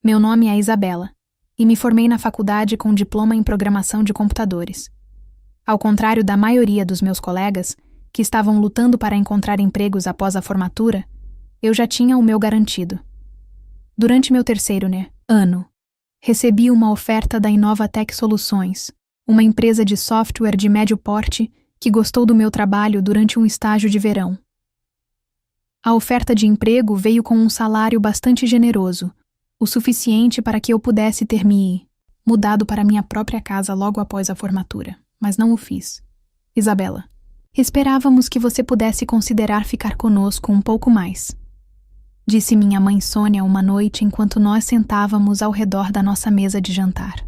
Meu nome é Isabela, e me formei na faculdade com diploma em programação de computadores. Ao contrário da maioria dos meus colegas, que estavam lutando para encontrar empregos após a formatura, eu já tinha o meu garantido. Durante meu terceiro ano, recebi uma oferta da Inovatec Soluções, uma empresa de software de médio porte que gostou do meu trabalho durante um estágio de verão. A oferta de emprego veio com um salário bastante generoso, o suficiente para que eu pudesse ter me mudado para minha própria casa logo após a formatura, mas não o fiz. Isabela, esperávamos que você pudesse considerar ficar conosco um pouco mais, disse minha mãe Sônia uma noite enquanto nós sentávamos ao redor da nossa mesa de jantar.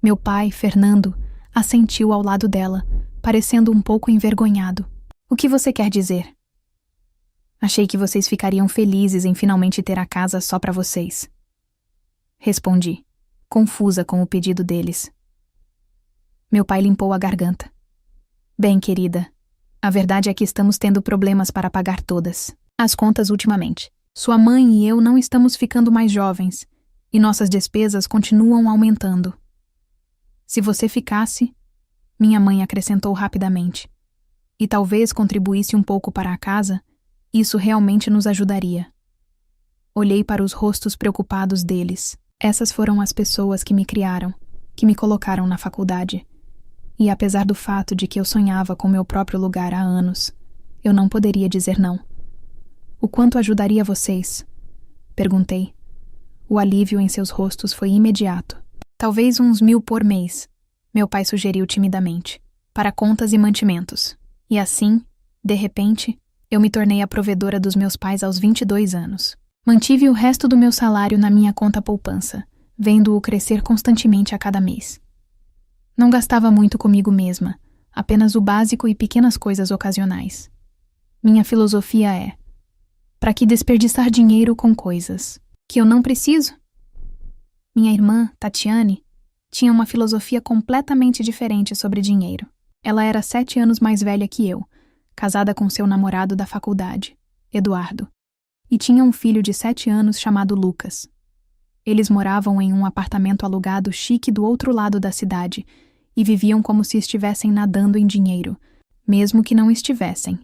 Meu pai, Fernando, assentiu ao lado dela, parecendo um pouco envergonhado. O que você quer dizer? Achei que vocês ficariam felizes em finalmente ter a casa só para vocês. Respondi, confusa com o pedido deles. Meu pai limpou a garganta. Bem, querida, a verdade é que estamos tendo problemas para pagar todas as contas ultimamente. Sua mãe e eu não estamos ficando mais jovens, e nossas despesas continuam aumentando. Se você ficasse, minha mãe acrescentou rapidamente, e talvez contribuísse um pouco para a casa, isso realmente nos ajudaria. Olhei para os rostos preocupados deles. Essas foram as pessoas que me criaram, que me colocaram na faculdade. E apesar do fato de que eu sonhava com meu próprio lugar há anos, eu não poderia dizer não. O quanto ajudaria vocês? Perguntei. O alívio em seus rostos foi imediato. Talvez uns 1.000 por mês, meu pai sugeriu timidamente, para contas e mantimentos. E assim, de repente, eu me tornei a provedora dos meus pais aos 22 anos. Mantive o resto do meu salário na minha conta poupança, vendo-o crescer constantemente a cada mês. Não gastava muito comigo mesma, apenas o básico e pequenas coisas ocasionais. Minha filosofia é: para que desperdiçar dinheiro com coisas que eu não preciso? Minha irmã, Tatiane, tinha uma filosofia completamente diferente sobre dinheiro. Ela era 7 anos mais velha que eu, casada com seu namorado da faculdade, Eduardo, e tinha um filho de 7 anos chamado Lucas. Eles moravam em um apartamento alugado chique do outro lado da cidade e viviam como se estivessem nadando em dinheiro, mesmo que não estivessem.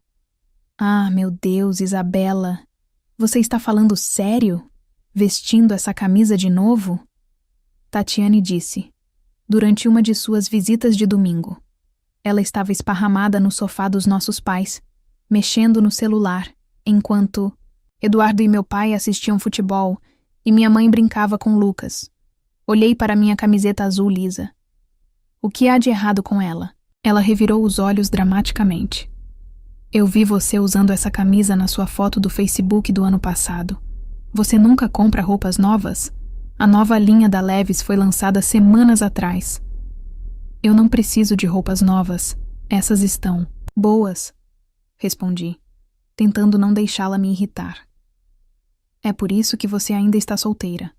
Ah, meu Deus, Isabela, você está falando sério? Vestindo essa camisa de novo? Tatiane disse, durante uma de suas visitas de domingo. Ela estava esparramada no sofá dos nossos pais, mexendo no celular, enquanto Eduardo e meu pai assistiam futebol e minha mãe brincava com Lucas. Olhei para minha camiseta azul lisa. O que há de errado com ela? Ela revirou os olhos dramaticamente. Eu vi você usando essa camisa na sua foto do Facebook do ano passado. Você nunca compra roupas novas? A nova linha da Levi's foi lançada semanas atrás. Eu não preciso de roupas novas. Essas estão boas, respondi, tentando não deixá-la me irritar. É por isso que você ainda está solteira,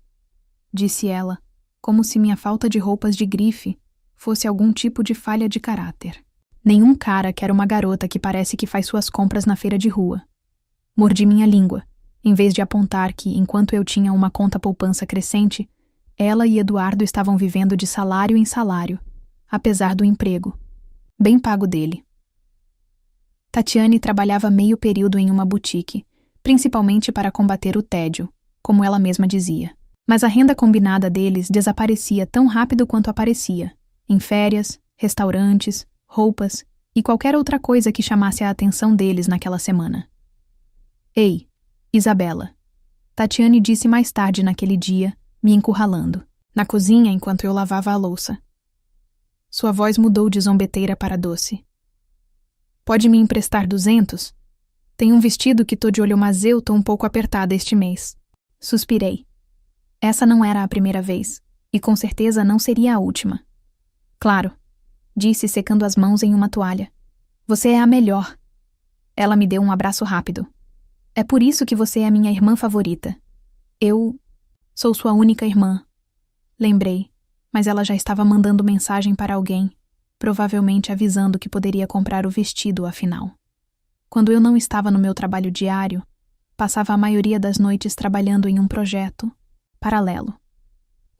disse ela, como se minha falta de roupas de grife fosse algum tipo de falha de caráter. Nenhum cara quer uma garota que parece que faz suas compras na feira de rua. Mordi minha língua, em vez de apontar que, enquanto eu tinha uma conta poupança crescente, ela e Eduardo estavam vivendo de salário em salário, apesar do emprego, bem pago dele. Tatiane trabalhava meio período em uma boutique, principalmente para combater o tédio, como ela mesma dizia. Mas a renda combinada deles desaparecia tão rápido quanto aparecia, em férias, restaurantes, roupas e qualquer outra coisa que chamasse a atenção deles naquela semana. Ei, Isabela, Tatiane disse mais tarde naquele dia, me encurralando, na cozinha enquanto eu lavava a louça. Sua voz mudou de zombeteira para doce. Pode me emprestar 200? Tem um vestido que tô de olho, mas eu tô um pouco apertada este mês. Suspirei. Essa não era a primeira vez, e com certeza não seria a última. Claro, disse secando as mãos em uma toalha. Você é a melhor. Ela me deu um abraço rápido. É por isso que você é a minha irmã favorita. Eu sou sua única irmã. Lembrei, mas ela já estava mandando mensagem para alguém, provavelmente avisando que poderia comprar o vestido afinal. Quando eu não estava no meu trabalho diário, passava a maioria das noites trabalhando em um projeto, Paralelo.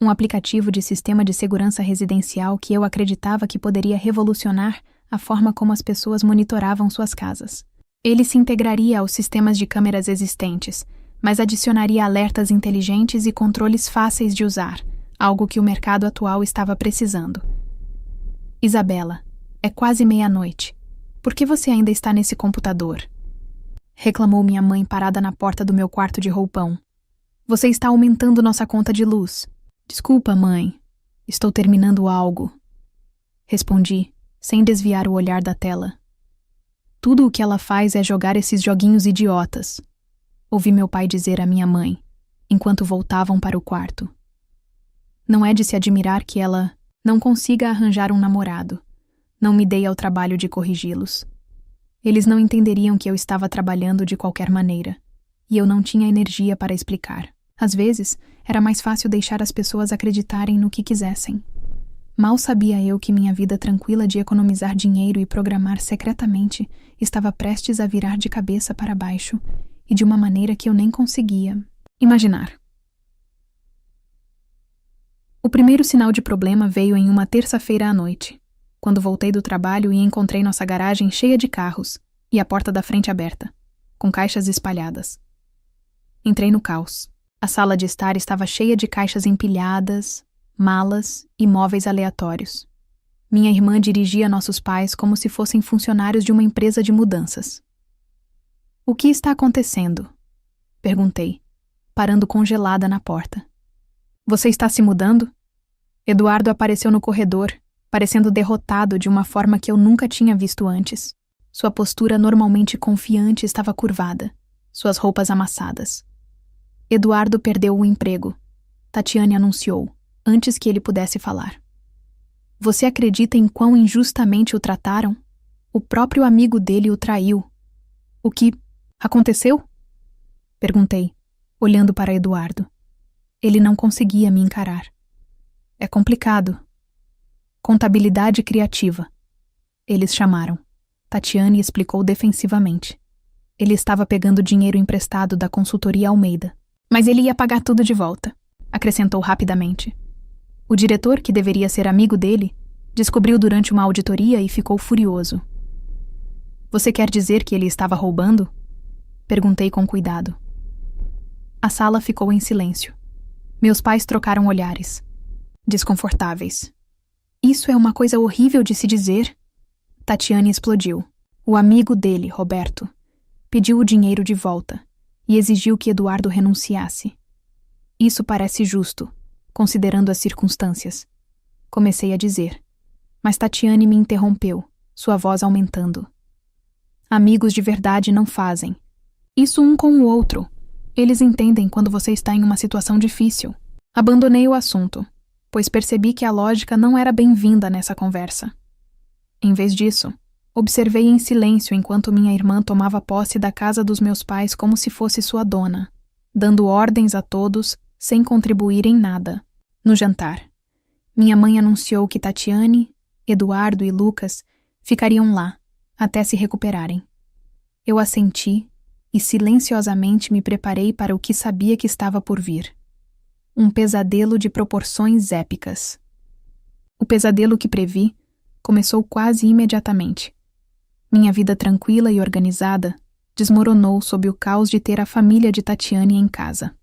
Um aplicativo de sistema de segurança residencial que eu acreditava que poderia revolucionar a forma como as pessoas monitoravam suas casas. Ele se integraria aos sistemas de câmeras existentes, mas adicionaria alertas inteligentes e controles fáceis de usar, algo que o mercado atual estava precisando. Isabela, é quase meia-noite. Por que você ainda está nesse computador? Reclamou minha mãe parada na porta do meu quarto de roupão. Você está aumentando nossa conta de luz. Desculpa, mãe. Estou terminando algo. Respondi, sem desviar o olhar da tela. Tudo o que ela faz é jogar esses joguinhos idiotas. Ouvi meu pai dizer à minha mãe, enquanto voltavam para o quarto. Não é de se admirar que ela não consiga arranjar um namorado. Não me dei ao trabalho de corrigi-los. Eles não entenderiam que eu estava trabalhando de qualquer maneira, e eu não tinha energia para explicar. Às vezes, era mais fácil deixar as pessoas acreditarem no que quisessem. Mal sabia eu que minha vida tranquila de economizar dinheiro e programar secretamente estava prestes a virar de cabeça para baixo, e de uma maneira que eu nem conseguia imaginar. O primeiro sinal de problema veio em uma terça-feira à noite, quando voltei do trabalho e encontrei nossa garagem cheia de carros e a porta da frente aberta, com caixas espalhadas. Entrei no caos. A sala de estar estava cheia de caixas empilhadas, malas e móveis aleatórios. Minha irmã dirigia nossos pais como se fossem funcionários de uma empresa de mudanças. O que está acontecendo? Perguntei, parando congelada na porta. Você está se mudando? Eduardo apareceu no corredor, parecendo derrotado de uma forma que eu nunca tinha visto antes. Sua postura normalmente confiante estava curvada, suas roupas amassadas. Eduardo perdeu o emprego, Tatiane anunciou, antes que ele pudesse falar. Você acredita em quão injustamente o trataram? O próprio amigo dele o traiu. O que aconteceu? Perguntei, olhando para Eduardo. Ele não conseguia me encarar. É complicado. Contabilidade criativa. Eles chamaram. Tatiane explicou defensivamente. Ele estava pegando dinheiro emprestado da consultoria Almeida. Mas ele ia pagar tudo de volta, acrescentou rapidamente. O diretor, que deveria ser amigo dele, descobriu durante uma auditoria e ficou furioso. Você quer dizer que ele estava roubando? Perguntei com cuidado. A sala ficou em silêncio. Meus pais trocaram olhares, desconfortáveis. Isso é uma coisa horrível de se dizer. Tatiane explodiu. O amigo dele, Roberto, pediu o dinheiro de volta e exigiu que Eduardo renunciasse. Isso parece justo, considerando as circunstâncias. Comecei a dizer, mas Tatiane me interrompeu, sua voz aumentando. Amigos de verdade não fazem. Isso um com o outro. Eles entendem quando você está em uma situação difícil. Abandonei o assunto, pois percebi que a lógica não era bem-vinda nessa conversa. Em vez disso, observei em silêncio enquanto minha irmã tomava posse da casa dos meus pais como se fosse sua dona, dando ordens a todos sem contribuir em nada. No jantar, minha mãe anunciou que Tatiane, Eduardo e Lucas ficariam lá até se recuperarem. Eu assenti e silenciosamente me preparei para o que sabia que estava por vir. Um pesadelo de proporções épicas. O pesadelo que previ começou quase imediatamente. Minha vida tranquila e organizada desmoronou sob o caos de ter a família de Tatiane em casa.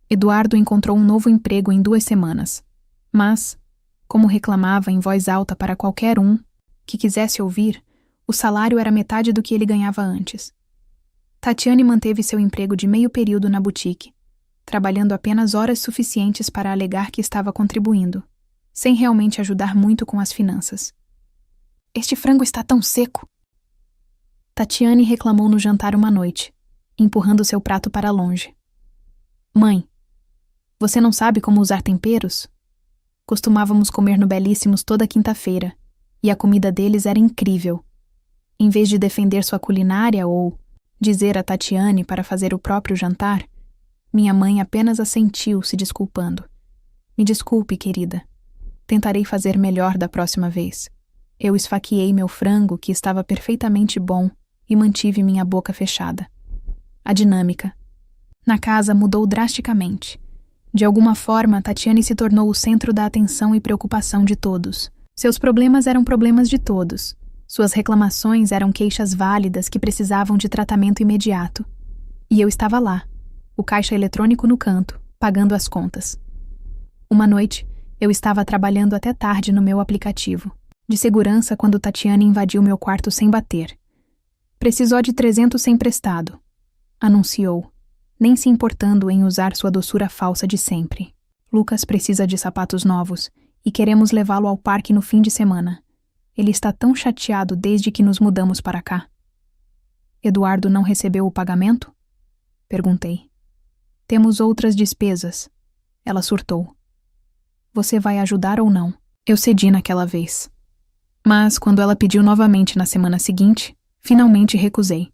Eduardo encontrou um novo emprego em 2 semanas, mas, como reclamava em voz alta para qualquer um que quisesse ouvir, o salário era metade do que ele ganhava antes. Tatiane manteve seu emprego de meio período na boutique, trabalhando apenas horas suficientes para alegar que estava contribuindo, sem realmente ajudar muito com as finanças. Este frango está tão seco! Tatiane reclamou no jantar uma noite, empurrando seu prato para longe. Mãe, você não sabe como usar temperos? Costumávamos comer no Belíssimos toda quinta-feira, e a comida deles era incrível. Em vez de defender sua culinária ou dizer a Tatiane para fazer o próprio jantar, minha mãe apenas assentiu, se desculpando. Me desculpe, querida. Tentarei fazer melhor da próxima vez. Eu esfaqueei meu frango, que estava perfeitamente bom, e mantive minha boca fechada. A dinâmica na casa mudou drasticamente, De alguma forma, Tatiane se tornou o centro da atenção e preocupação de todos. Seus problemas eram problemas de todos. Suas reclamações eram queixas válidas que precisavam de tratamento imediato. E eu estava lá, o caixa eletrônico no canto, pagando as contas. Uma noite, eu estava trabalhando até tarde no meu aplicativo, de segurança, quando Tatiane invadiu meu quarto sem bater. Precisou de 300 emprestado, anunciou, nem se importando em usar sua doçura falsa de sempre. Lucas precisa de sapatos novos e queremos levá-lo ao parque no fim de semana. Ele está tão chateado desde que nos mudamos para cá. Eduardo não recebeu o pagamento? Perguntei. Temos outras despesas. Ela surtou. Você vai ajudar ou não? Eu cedi naquela vez. Mas, quando ela pediu novamente na semana seguinte, finalmente recusei.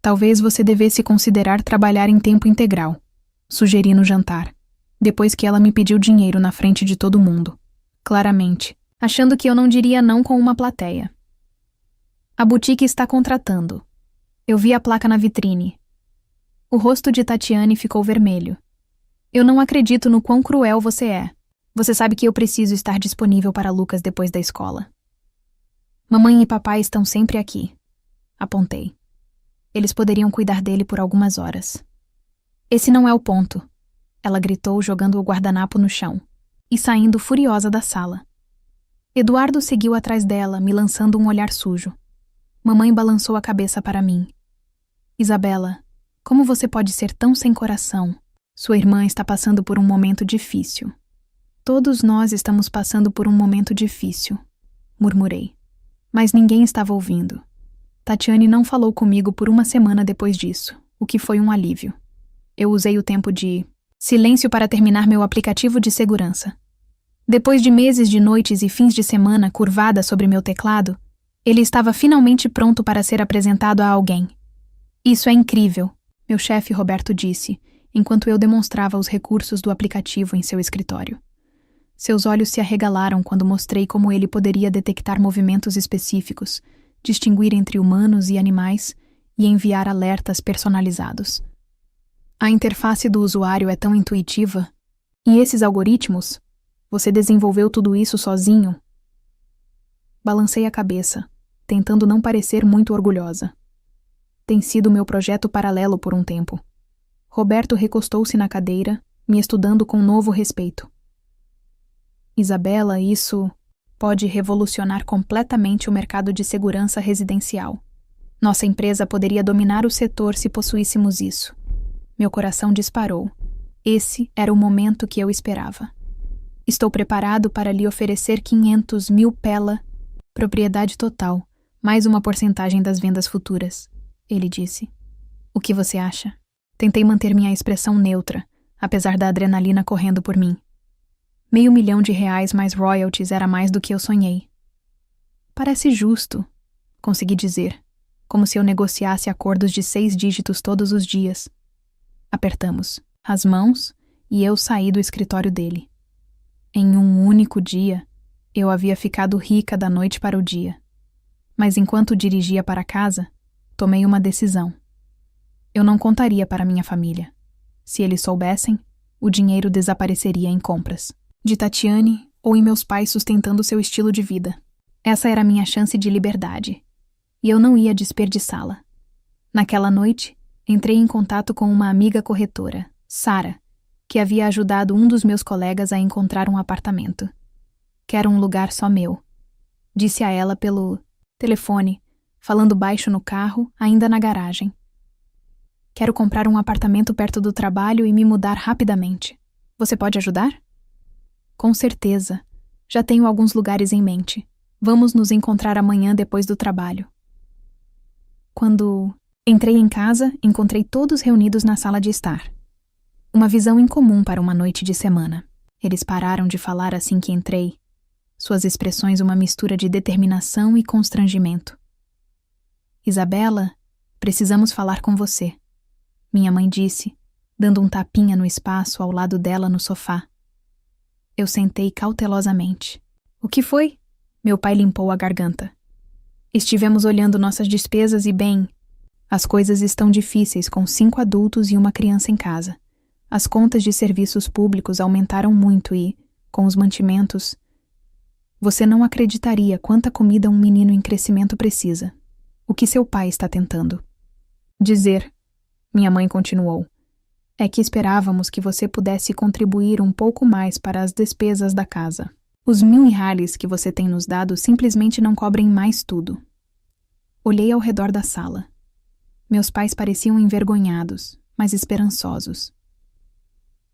Talvez você devesse considerar trabalhar em tempo integral, sugeri no jantar, depois que ela me pediu dinheiro na frente de todo mundo. Claramente, achando que eu não diria não com uma plateia. A boutique está contratando. Eu vi a placa na vitrine. O rosto de Tatiane ficou vermelho. Eu não acredito no quão cruel você é. Você sabe que eu preciso estar disponível para Lucas depois da escola. Mamãe e papai estão sempre aqui. Apontei. Eles poderiam cuidar dele por algumas horas. Esse não é o ponto. Ela gritou, jogando o guardanapo no chão e saindo furiosa da sala. Eduardo seguiu atrás dela, me lançando um olhar sujo. Mamãe balançou a cabeça para mim. Isabela, como você pode ser tão sem coração? Sua irmã está passando por um momento difícil. Todos nós estamos passando por um momento difícil, murmurei. Mas ninguém estava ouvindo. Tatiane não falou comigo por uma semana depois disso, o que foi um alívio. Eu usei o tempo de silêncio para terminar meu aplicativo de segurança. Depois de meses de noites e fins de semana curvada sobre meu teclado, ele estava finalmente pronto para ser apresentado a alguém. Isso é incrível, meu chefe Roberto disse, enquanto eu demonstrava os recursos do aplicativo em seu escritório. Seus olhos se arregalaram quando mostrei como ele poderia detectar movimentos específicos, distinguir entre humanos e animais e enviar alertas personalizados. A interface do usuário é tão intuitiva. E esses algoritmos? Você desenvolveu tudo isso sozinho? Balancei a cabeça, tentando não parecer muito orgulhosa. Tem sido meu projeto paralelo por um tempo. Roberto recostou-se na cadeira, me estudando com novo respeito. Isabela, isso pode revolucionar completamente o mercado de segurança residencial. Nossa empresa poderia dominar o setor se possuíssemos isso. Meu coração disparou. Esse era o momento que eu esperava. Estou preparado para lhe oferecer 500 mil pela, propriedade total, mais uma porcentagem das vendas futuras, ele disse. O que você acha? Tentei manter minha expressão neutra, apesar da adrenalina correndo por mim. R$500.000 mais royalties era mais do que eu sonhei. Parece justo, consegui dizer, como se eu negociasse acordos de 6 dígitos todos os dias. Apertamos as mãos e eu saí do escritório dele. Em um único dia, eu havia ficado rica da noite para o dia. Mas enquanto dirigia para casa, tomei uma decisão. Eu não contaria para minha família. Se eles soubessem, o dinheiro desapareceria em compras de Tatiane ou em meus pais sustentando seu estilo de vida. Essa era a minha chance de liberdade. E eu não ia desperdiçá-la. Naquela noite, entrei em contato com uma amiga corretora, Sara, que havia ajudado um dos meus colegas a encontrar um apartamento. Quero um lugar só meu. Disse a ela pelo telefone, falando baixo no carro, ainda na garagem. Quero comprar um apartamento perto do trabalho e me mudar rapidamente. Você pode ajudar? Com certeza. Já tenho alguns lugares em mente. Vamos nos encontrar amanhã depois do trabalho. Quando entrei em casa, encontrei todos reunidos na sala de estar. Uma visão incomum para uma noite de semana. Eles pararam de falar assim que entrei. Suas expressões uma mistura de determinação e constrangimento. Isabela, precisamos falar com você. Minha mãe disse, dando um tapinha no espaço ao lado dela no sofá. Eu sentei cautelosamente. O que foi? Meu pai limpou a garganta. Estivemos olhando nossas despesas e, bem, as coisas estão difíceis com 5 adultos e uma criança em casa. As contas de serviços públicos aumentaram muito e, com os mantimentos, você não acreditaria quanta comida um menino em crescimento precisa. O que seu pai está tentando dizer, minha mãe continuou, é que esperávamos que você pudesse contribuir um pouco mais para as despesas da casa. Os R$ 1.000 que você tem nos dado simplesmente não cobrem mais tudo. Olhei ao redor da sala. Meus pais pareciam envergonhados, mas esperançosos.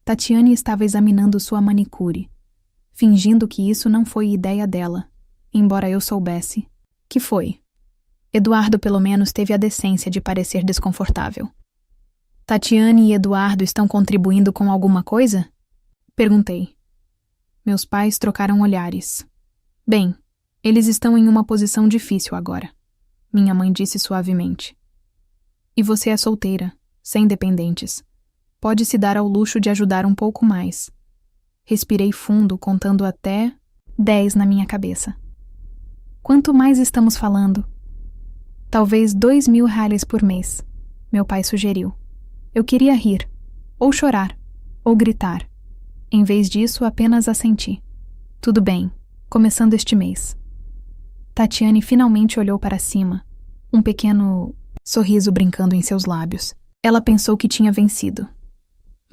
Tatiane estava examinando sua manicure, fingindo que isso não foi ideia dela, embora eu soubesse. Que foi? Eduardo pelo menos teve a decência de parecer desconfortável. Tatiane e Eduardo estão contribuindo com alguma coisa? Perguntei. Meus pais trocaram olhares. Bem, eles estão em uma posição difícil agora, minha mãe disse suavemente. E você é solteira, sem dependentes. Pode se dar ao luxo de ajudar um pouco mais. Respirei fundo, contando até 10 na minha cabeça. Quanto mais estamos falando? Talvez R$ 2.000 por mês, meu pai sugeriu. Eu queria rir, ou chorar, ou gritar. Em vez disso, apenas assenti. Tudo bem, começando este mês. Tatiane finalmente olhou para cima, um pequeno sorriso brincando em seus lábios. Ela pensou que tinha vencido.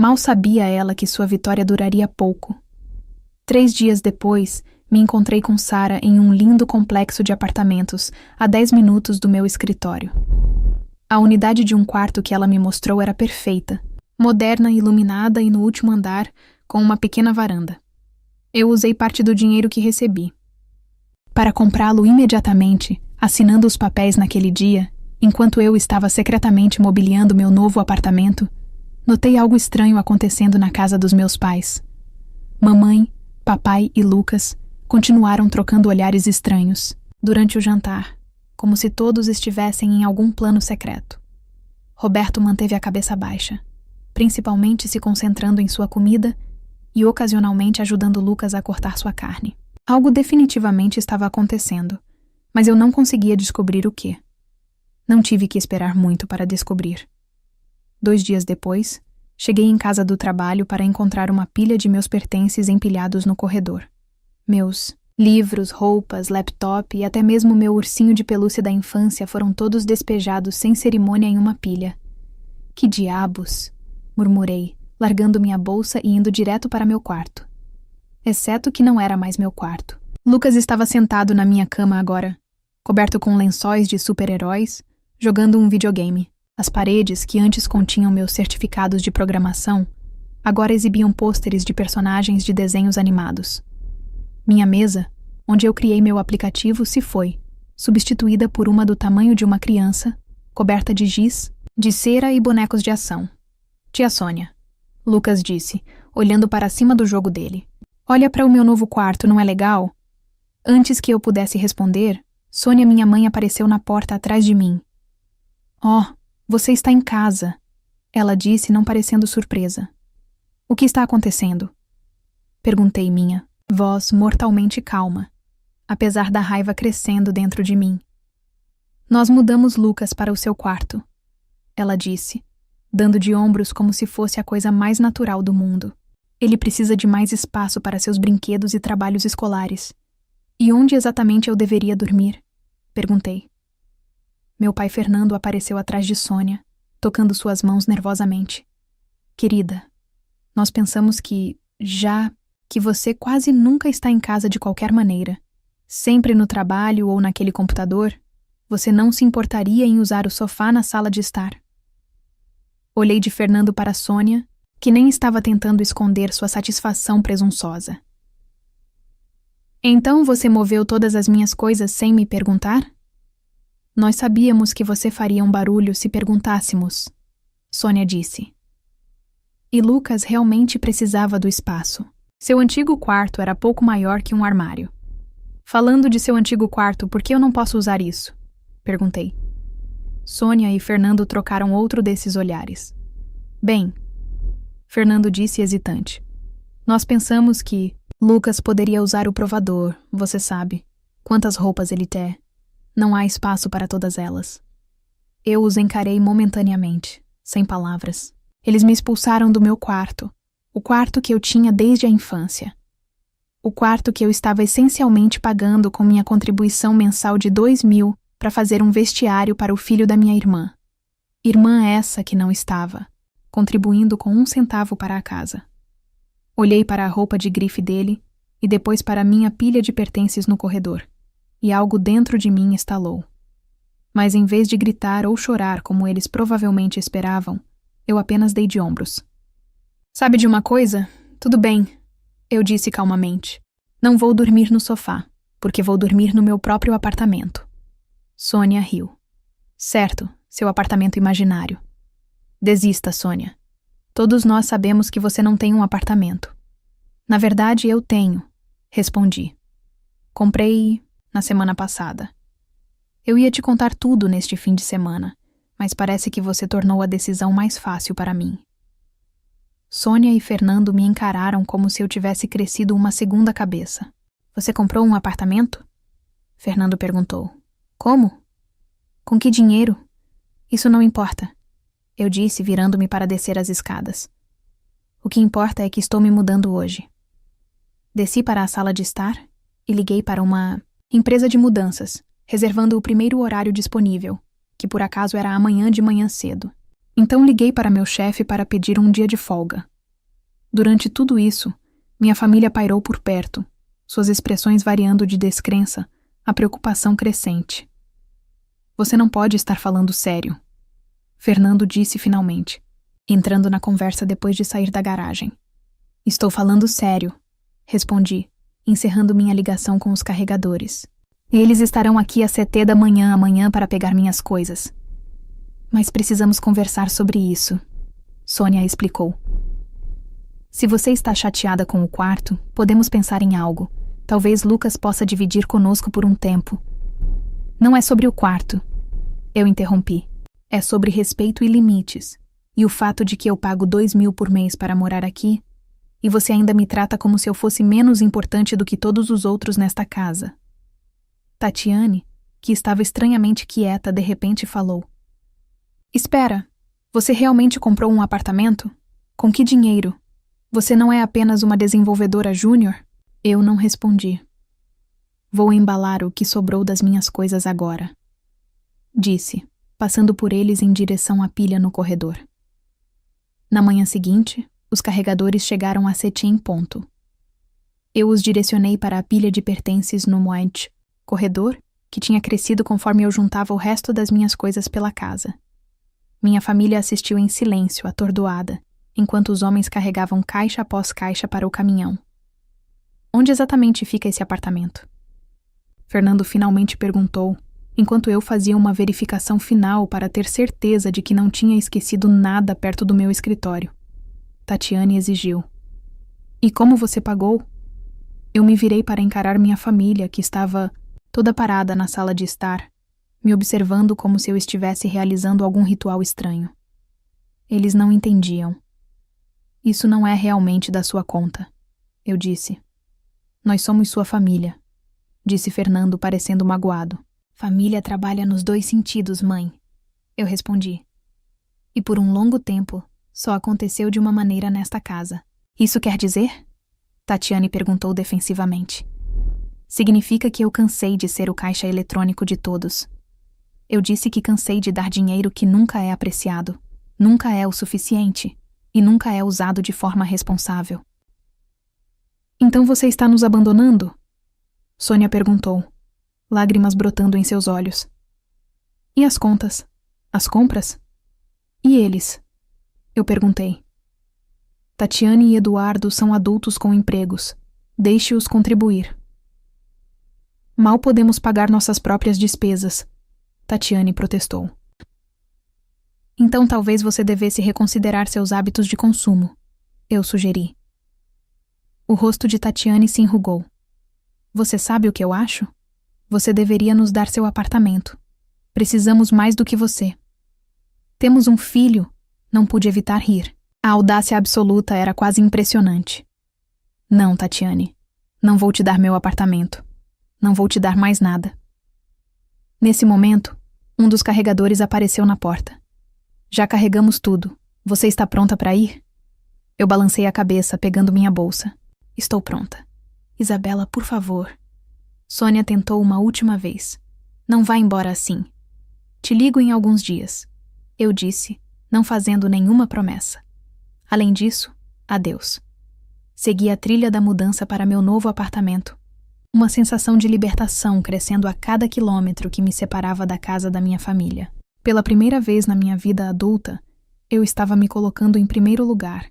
Mal sabia ela que sua vitória duraria pouco. 3 dias depois, me encontrei com Sara em um lindo complexo de apartamentos, a 10 minutos do meu escritório. A unidade de um quarto que ela me mostrou era perfeita, moderna, iluminada e no último andar, com uma pequena varanda. Eu usei parte do dinheiro que recebi para comprá-lo imediatamente, assinando os papéis naquele dia, enquanto eu estava secretamente mobiliando meu novo apartamento. Notei algo estranho acontecendo na casa dos meus pais. Mamãe, papai e Lucas continuaram trocando olhares estranhos durante o jantar, como se todos estivessem em algum plano secreto. Roberto manteve a cabeça baixa, principalmente se concentrando em sua comida e ocasionalmente ajudando Lucas a cortar sua carne. Algo definitivamente estava acontecendo, mas eu não conseguia descobrir o quê. Não tive que esperar muito para descobrir. 2 dias depois, cheguei em casa do trabalho para encontrar uma pilha de meus pertences empilhados no corredor. Meus livros, roupas, laptop e até mesmo meu ursinho de pelúcia da infância foram todos despejados sem cerimônia em uma pilha. Que diabos! Murmurei, largando minha bolsa e indo direto para meu quarto. Exceto que não era mais meu quarto. Lucas estava sentado na minha cama agora, coberto com lençóis de super-heróis, jogando um videogame. As paredes, que antes continham meus certificados de programação, agora exibiam pôsteres de personagens de desenhos animados. Minha mesa, onde eu criei meu aplicativo, se foi, substituída por uma do tamanho de uma criança, coberta de giz, de cera e bonecos de ação. Tia Sônia, Lucas disse, olhando para cima do jogo dele. Olha para o meu novo quarto, não é legal? Antes que eu pudesse responder, Sônia, minha mãe, apareceu na porta atrás de mim. Oh, você está em casa, ela disse, não parecendo surpresa. O que está acontecendo? Perguntei minha voz mortalmente calma, apesar da raiva crescendo dentro de mim. Nós mudamos Lucas para o seu quarto, ela disse, dando de ombros como se fosse a coisa mais natural do mundo. Ele precisa de mais espaço para seus brinquedos e trabalhos escolares. E onde exatamente eu deveria dormir? Perguntei. Meu pai Fernando apareceu atrás de Sônia, tocando suas mãos nervosamente. Querida, nós pensamos que você quase nunca está em casa de qualquer maneira, sempre no trabalho ou naquele computador, você não se importaria em usar o sofá na sala de estar. Olhei de Fernando para Sônia, que nem estava tentando esconder sua satisfação presunçosa. Então você moveu todas as minhas coisas sem me perguntar? Nós sabíamos que você faria um barulho se perguntássemos, Sônia disse. E Lucas realmente precisava do espaço. Seu antigo quarto era pouco maior que um armário. Falando de seu antigo quarto, por que eu não posso usar isso? Perguntei. Sônia e Fernando trocaram outro desses olhares. Bem, Fernando disse hesitante. Nós pensamos que Lucas poderia usar o provador, você sabe. Quantas roupas ele tem. Não há espaço para todas elas. Eu os encarei momentaneamente, sem palavras. Eles me expulsaram do meu quarto, o quarto que eu tinha desde a infância. O quarto que eu estava essencialmente pagando com minha contribuição mensal de 2.000 para fazer um vestiário para o filho da minha irmã. Irmã essa que não estava, contribuindo com 1 centavo para a casa. Olhei para a roupa de grife dele e depois para a minha pilha de pertences no corredor, e algo dentro de mim estalou. Mas em vez de gritar ou chorar como eles provavelmente esperavam, eu apenas dei de ombros. Sabe de uma coisa? Tudo bem, eu disse calmamente. Não vou dormir no sofá, porque vou dormir no meu próprio apartamento. Sônia riu. Certo, seu apartamento imaginário. Desista, Sônia. Todos nós sabemos que você não tem um apartamento. Na verdade, eu tenho, respondi. Comprei na semana passada. Eu ia te contar tudo neste fim de semana, mas parece que você tornou a decisão mais fácil para mim. Sônia e Fernando me encararam como se eu tivesse crescido uma segunda cabeça. Você comprou um apartamento? Fernando perguntou. Como? Com que dinheiro? Isso não importa, eu disse, virando-me para descer as escadas. O que importa é que estou me mudando hoje. Desci para a sala de estar e liguei para uma empresa de mudanças, reservando o primeiro horário disponível, que por acaso era amanhã de manhã cedo. Então liguei para meu chefe para pedir um dia de folga. Durante tudo isso, minha família pairou por perto, suas expressões variando de descrença a preocupação crescente. Você não pode estar falando sério, Fernando disse finalmente, entrando na conversa depois de sair da garagem. Estou falando sério, respondi, encerrando minha ligação com os carregadores. Eles estarão aqui às 7 da manhã amanhã para pegar minhas coisas. Mas precisamos conversar sobre isso, Sônia explicou. Se você está chateada com o quarto, podemos pensar em algo. Talvez Lucas possa dividir conosco por um tempo. Não é sobre o quarto, eu interrompi. É sobre respeito e limites. E o fato de que eu pago 2.000 por mês para morar aqui, e você ainda me trata como se eu fosse menos importante do que todos os outros nesta casa. Tatiane, que estava estranhamente quieta, de repente falou. Espera, você realmente comprou um apartamento? Com que dinheiro? Você não é apenas uma desenvolvedora júnior? Eu não respondi. Vou embalar o que sobrou das minhas coisas agora, disse, passando por eles em direção à pilha no corredor. Na manhã seguinte, os carregadores chegaram às 7 em ponto. Eu os direcionei para a pilha de pertences no Moed, corredor que tinha crescido conforme eu juntava o resto das minhas coisas pela casa. Minha família assistiu em silêncio, atordoada, enquanto os homens carregavam caixa após caixa para o caminhão. Onde exatamente fica esse apartamento? Fernando finalmente perguntou, enquanto eu fazia uma verificação final para ter certeza de que não tinha esquecido nada perto do meu escritório. Tatiane exigiu. E como você pagou? Eu me virei para encarar minha família, que estava toda parada na sala de estar, me observando como se eu estivesse realizando algum ritual estranho. Eles não entendiam. Isso não é realmente da sua conta, eu disse. Nós somos sua família, disse Fernando, parecendo magoado. Família trabalha nos 2 sentidos, mãe, eu respondi. E por um longo tempo, só aconteceu de uma maneira nesta casa. Isso quer dizer? Tatiane perguntou defensivamente. Significa que eu cansei de ser o caixa eletrônico de todos. Eu disse que cansei de dar dinheiro que nunca é apreciado, nunca é o suficiente e nunca é usado de forma responsável. Então você está nos abandonando? Sônia perguntou, lágrimas brotando em seus olhos. E as contas? As compras? E eles? Eu perguntei. Tatiane e Eduardo são adultos com empregos. Deixe-os contribuir. Mal podemos pagar nossas próprias despesas, Tatiane protestou. Então talvez você devesse reconsiderar seus hábitos de consumo, eu sugeri. O rosto de Tatiane se enrugou. Você sabe o que eu acho? Você deveria nos dar seu apartamento. Precisamos mais do que você. Temos um filho, não pude evitar rir. A audácia absoluta era quase impressionante. Não, Tatiane, não vou te dar meu apartamento. Não vou te dar mais nada. Nesse momento, um dos carregadores apareceu na porta. Já carregamos tudo. Você está pronta para ir? Eu balancei a cabeça, pegando minha bolsa. Estou pronta. Isabela, por favor. Sônia tentou uma última vez. Não vá embora assim. Te ligo em alguns dias. Eu disse, não fazendo nenhuma promessa. Além disso, adeus. Segui a trilha da mudança para meu novo apartamento. Uma sensação de libertação crescendo a cada quilômetro que me separava da casa da minha família. Pela primeira vez na minha vida adulta, eu estava me colocando em primeiro lugar,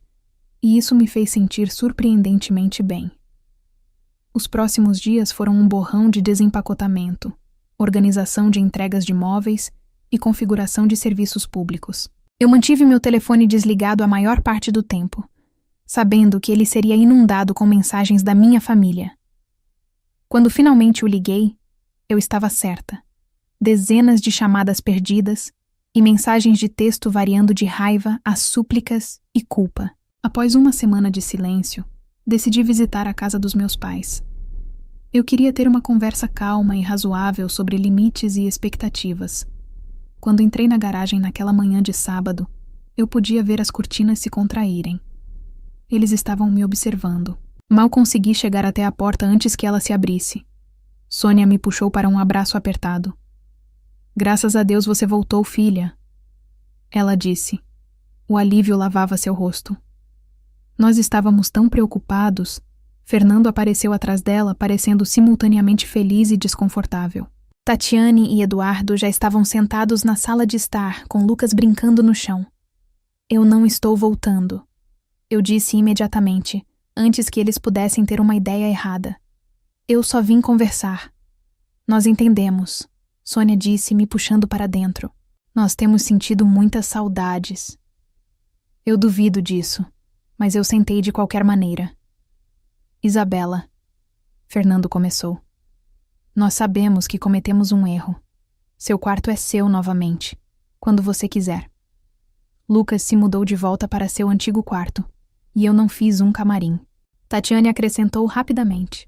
e isso me fez sentir surpreendentemente bem. Os próximos dias foram um borrão de desempacotamento, organização de entregas de móveis e configuração de serviços públicos. Eu mantive meu telefone desligado a maior parte do tempo, sabendo que ele seria inundado com mensagens da minha família. Quando finalmente o liguei, eu estava certa. Dezenas de chamadas perdidas e mensagens de texto variando de raiva a súplicas e culpa. Após uma semana de silêncio, decidi visitar a casa dos meus pais. Eu queria ter uma conversa calma e razoável sobre limites e expectativas. Quando entrei na garagem naquela manhã de sábado, eu podia ver as cortinas se contraírem. Eles estavam me observando. Mal consegui chegar até a porta antes que ela se abrisse. Sônia me puxou para um abraço apertado. Graças a Deus você voltou, filha. Ela disse. O alívio lavava seu rosto. Nós estávamos tão preocupados. Fernando apareceu atrás dela, parecendo simultaneamente feliz e desconfortável. Tatiane e Eduardo já estavam sentados na sala de estar, com Lucas brincando no chão. Eu não estou voltando. Eu disse imediatamente, antes que eles pudessem ter uma ideia errada. Eu só vim conversar. Nós entendemos. Sônia disse, me puxando para dentro. Nós temos sentido muitas saudades. Eu duvido disso, mas eu sentei de qualquer maneira. Isabela, Fernando começou. Nós sabemos que cometemos um erro. Seu quarto é seu novamente, quando você quiser. Lucas se mudou de volta para seu antigo quarto, e eu não fiz um camarim. Tatiane acrescentou rapidamente.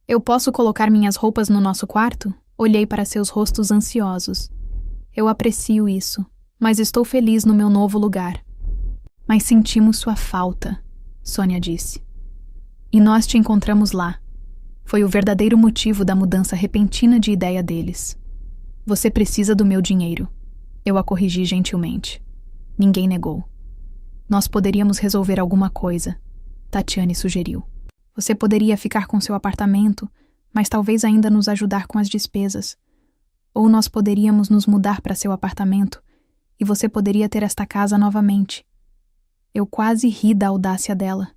Eu posso colocar minhas roupas no nosso quarto? Olhei para seus rostos ansiosos. Eu aprecio isso, mas estou feliz no meu novo lugar. Mas sentimos sua falta, Sônia disse. E nós te encontramos lá. Foi o verdadeiro motivo da mudança repentina de ideia deles. Você precisa do meu dinheiro. Eu a corrigi gentilmente. Ninguém negou. Nós poderíamos resolver alguma coisa, Tatiane sugeriu. Você poderia ficar com seu apartamento, mas talvez ainda nos ajudar com as despesas. Ou nós poderíamos nos mudar para seu apartamento e você poderia ter esta casa novamente. Eu quase ri da audácia dela.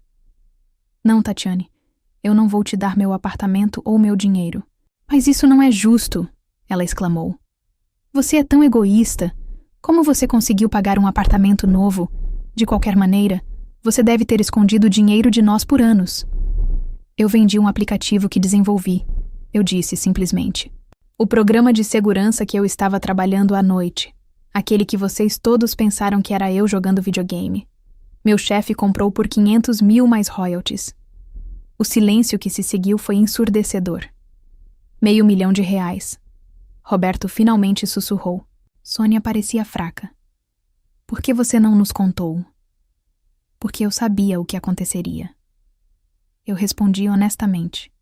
Não, Tatiane, eu não vou te dar meu apartamento ou meu dinheiro. Mas isso não é justo, ela exclamou. Você é tão egoísta. Como você conseguiu pagar um apartamento novo? De qualquer maneira, você deve ter escondido o dinheiro de nós por anos. Eu vendi um aplicativo que desenvolvi, eu disse simplesmente. O programa de segurança que eu estava trabalhando à noite. Aquele que vocês todos pensaram que era eu jogando videogame. Meu chefe comprou por 500 mil mais royalties. O silêncio que se seguiu foi ensurdecedor. R$500.000. Roberto finalmente sussurrou. Sônia parecia fraca. Por que você não nos contou? Porque eu sabia o que aconteceria. Eu respondi honestamente.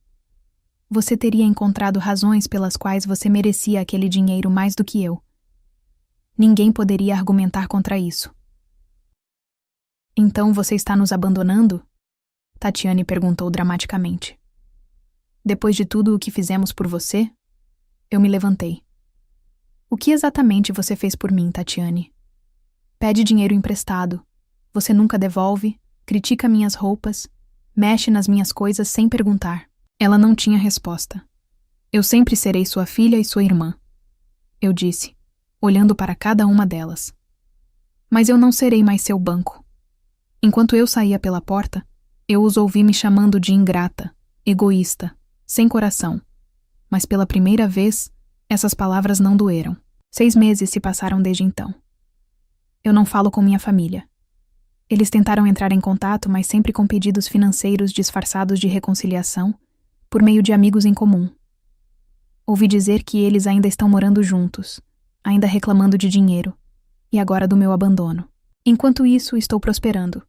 Você teria encontrado razões pelas quais você merecia aquele dinheiro mais do que eu. Ninguém poderia argumentar contra isso. Então você está nos abandonando? Tatiane perguntou dramaticamente. Depois de tudo o que fizemos por você? Eu me levantei. O que exatamente você fez por mim, Tatiane? Pede dinheiro emprestado. Você nunca devolve, critica minhas roupas, mexe nas minhas coisas sem perguntar. Ela não tinha resposta. Eu sempre serei sua filha e sua irmã, eu disse, olhando para cada uma delas. Mas eu não serei mais seu banco. Enquanto eu saía pela porta, eu os ouvi me chamando de ingrata, egoísta, sem coração. Mas pela primeira vez, essas palavras não doeram. 6 meses se passaram desde então. Eu não falo com minha família. Eles tentaram entrar em contato, mas sempre com pedidos financeiros disfarçados de reconciliação, por meio de amigos em comum. Ouvi dizer que eles ainda estão morando juntos, ainda reclamando de dinheiro, e agora do meu abandono. Enquanto isso, estou prosperando.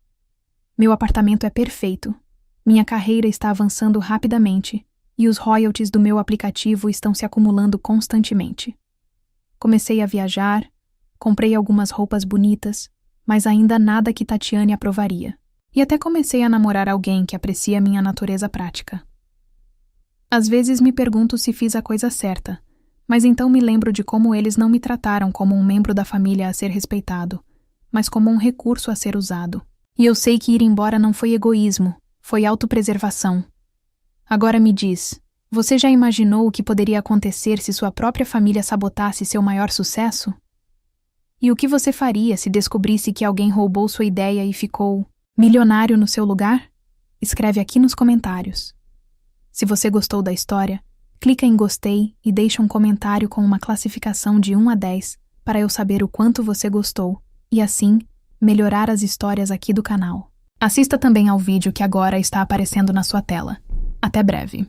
Meu apartamento é perfeito. Minha carreira está avançando rapidamente e os royalties do meu aplicativo estão se acumulando constantemente. Comecei a viajar, comprei algumas roupas bonitas, mas ainda nada que Tatiane aprovaria. E até comecei a namorar alguém que aprecia minha natureza prática. Às vezes me pergunto se fiz a coisa certa, mas então me lembro de como eles não me trataram como um membro da família a ser respeitado, mas como um recurso a ser usado. E eu sei que ir embora não foi egoísmo, foi autopreservação. Agora me diz, você já imaginou o que poderia acontecer se sua própria família sabotasse seu maior sucesso? E o que você faria se descobrisse que alguém roubou sua ideia e ficou milionário no seu lugar? Escreve aqui nos comentários. Se você gostou da história, clica em gostei e deixa um comentário com uma classificação de 1 a 10 para eu saber o quanto você gostou e, assim, melhorar as histórias aqui do canal. Assista também ao vídeo que agora está aparecendo na sua tela. Até breve.